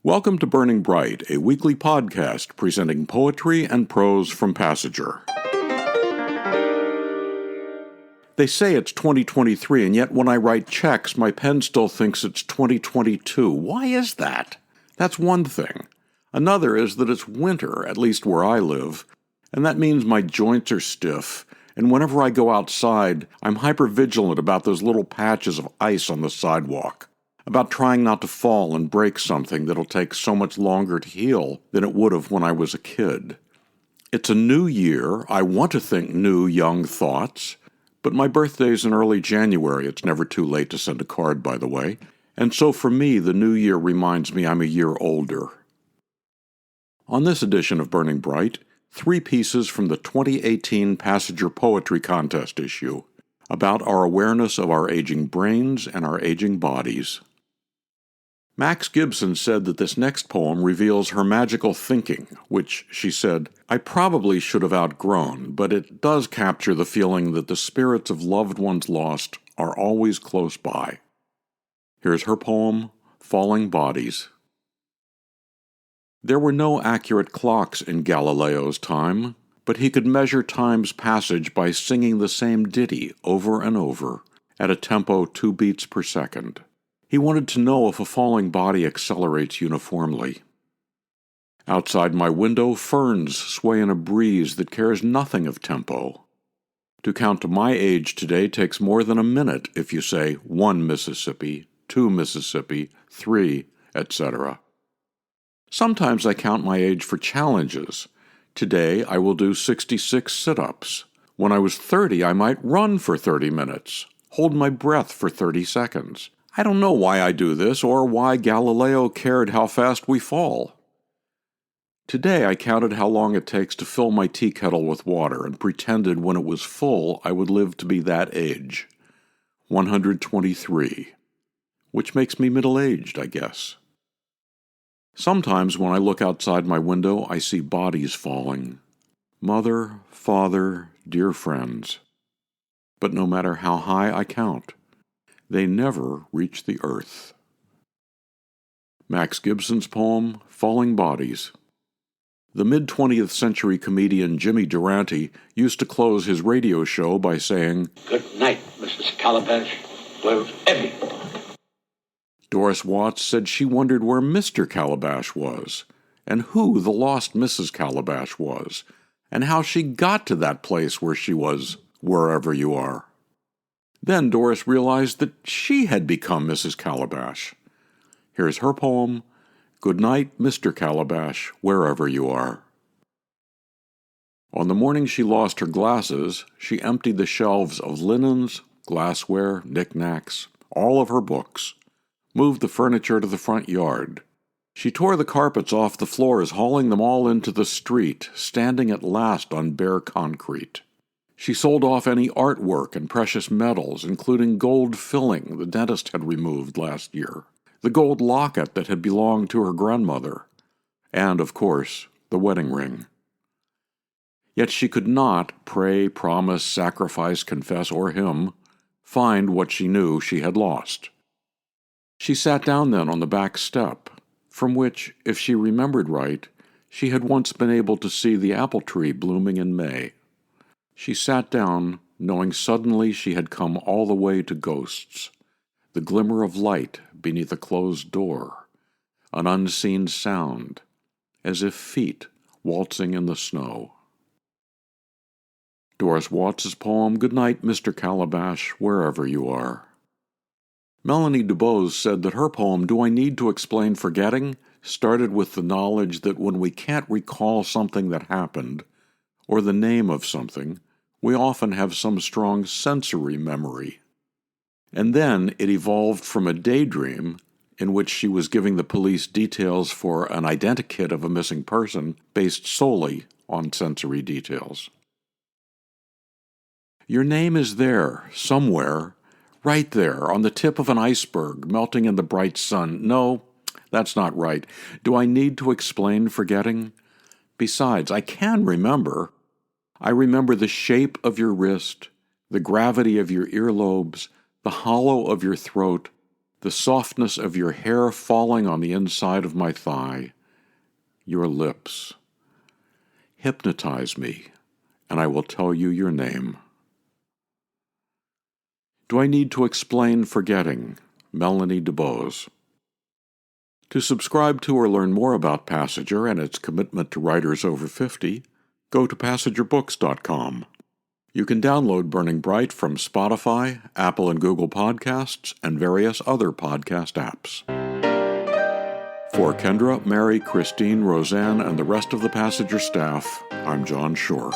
Welcome to Burning Bright, a weekly podcast presenting poetry and prose from Passenger. They say it's 2023, and yet when I write checks, my pen still thinks it's 2022. Why is that? That's one thing. Another is that it's winter, at least where I live, and that means my joints are stiff, and whenever I go outside, I'm hypervigilant about those little patches of ice on the sidewalk, about trying not to fall and break something that'll take so much longer to heal than it would have when I was a kid. It's a new year. I want to think new, young thoughts. But my birthday's in early January. It's never too late to send a card, by the way. And so for me, the new year reminds me I'm a year older. On this edition of Burning Bright, 3 pieces from the 2018 Passenger Poetry Contest issue about our awareness of our aging brains and our aging bodies. Max Gibson said that this next poem reveals her magical thinking, which, she said, I probably should have outgrown, but it does capture the feeling that the spirits of loved ones lost are always close by. Here's her poem, Falling Bodies. There were no accurate clocks in Galileo's time, but he could measure time's passage by singing the same ditty over and over, at a tempo 2 beats per second. He wanted to know if a falling body accelerates uniformly. Outside my window, ferns sway in a breeze that cares nothing of tempo. To count to my age today takes more than a minute if you say 1 Mississippi, 2 Mississippi, 3, etc. Sometimes I count my age for challenges. Today I will do 66 sit-ups. When I was 30, I might run for 30 minutes, hold my breath for 30 seconds. I don't know why I do this or why Galileo cared how fast we fall. Today I counted how long it takes to fill my tea kettle with water and pretended when it was full I would live to be that age. 123. Which makes me middle-aged, I guess. Sometimes when I look outside my window, I see bodies falling. Mother, father, dear friends. But no matter how high I count, they never reach the earth. Max Gibson's poem, Falling Bodies. The mid-20th century comedian Jimmy Durante used to close his radio show by saying, "Good night, Mrs. Calabash, wherever you are." Doris Watts said she wondered where Mr. Calabash was, and who the lost Mrs. Calabash was, and how she got to that place where she was, wherever you are. Then Doris realized that she had become Mrs. Calabash. Here's her poem, Good Night, Mr. Calabash, Wherever You Are. On the morning she lost her glasses, she emptied the shelves of linens, glassware, knickknacks, all of her books, moved the furniture to the front yard. She tore the carpets off the floors, hauling them all into the street, standing at last on bare concrete. She sold off any artwork and precious metals, including gold filling the dentist had removed last year, the gold locket that had belonged to her grandmother, and, of course, the wedding ring. Yet she could not pray, promise, sacrifice, confess, or hymn, find what she knew she had lost. She sat down then on the back step, from which, if she remembered right, she had once been able to see the apple tree blooming in May. She sat down, knowing suddenly she had come all the way to ghosts, the glimmer of light beneath a closed door, an unseen sound, as if feet waltzing in the snow. Doris Watts's poem, Good Night, Mr. Calabash, Wherever You Are. Melanie Dubose said that her poem, Do I Need to Explain Forgetting?, started with the knowledge that when we can't recall something that happened, or the name of something, we often have some strong sensory memory. And then it evolved from a daydream, in which she was giving the police details for an identikit of a missing person based solely on sensory details. Your name is there, somewhere, right there, on the tip of an iceberg, melting in the bright sun. No, that's not right. Do I need to explain forgetting? Besides, I can remember. I remember the shape of your wrist, the gravity of your earlobes, the hollow of your throat, the softness of your hair falling on the inside of my thigh, your lips. Hypnotize me, and I will tell you your name. Do I need to explain forgetting? Melanie Dubose. To subscribe to or learn more about Passenger and its commitment to writers over 50, go to PassengerBooks.com. You can download Burning Bright from Spotify, Apple and Google Podcasts, and various other podcast apps. For Kendra, Mary, Christine, Roseanne, and the rest of the Passenger staff, I'm John Shore.